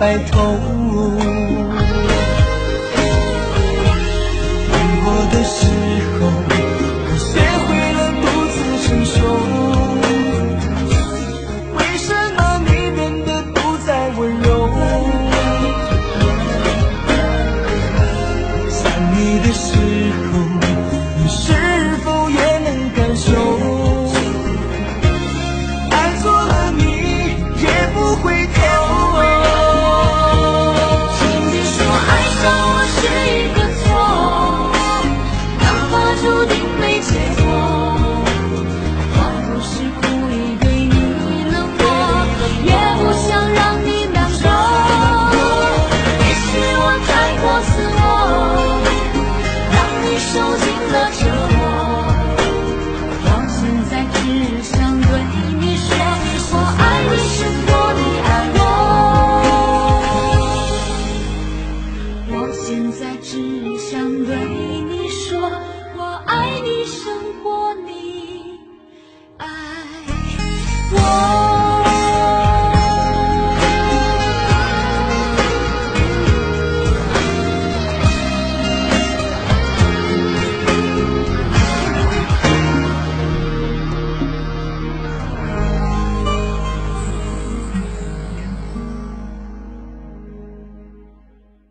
白头。难过的时候，我学会了独自承受。为什么你变得不再温柔？想你的时候，你是否也能感受？爱错了你也不回头。请你说爱上我是一个错，哪怕注定没结果。我不是故意对你冷漠，也不想让你难过。也许我太过自我，让你受尽了折磨。我现在只想对你说，我爱你胜过你爱我。我现在只想对你说，我爱你胜过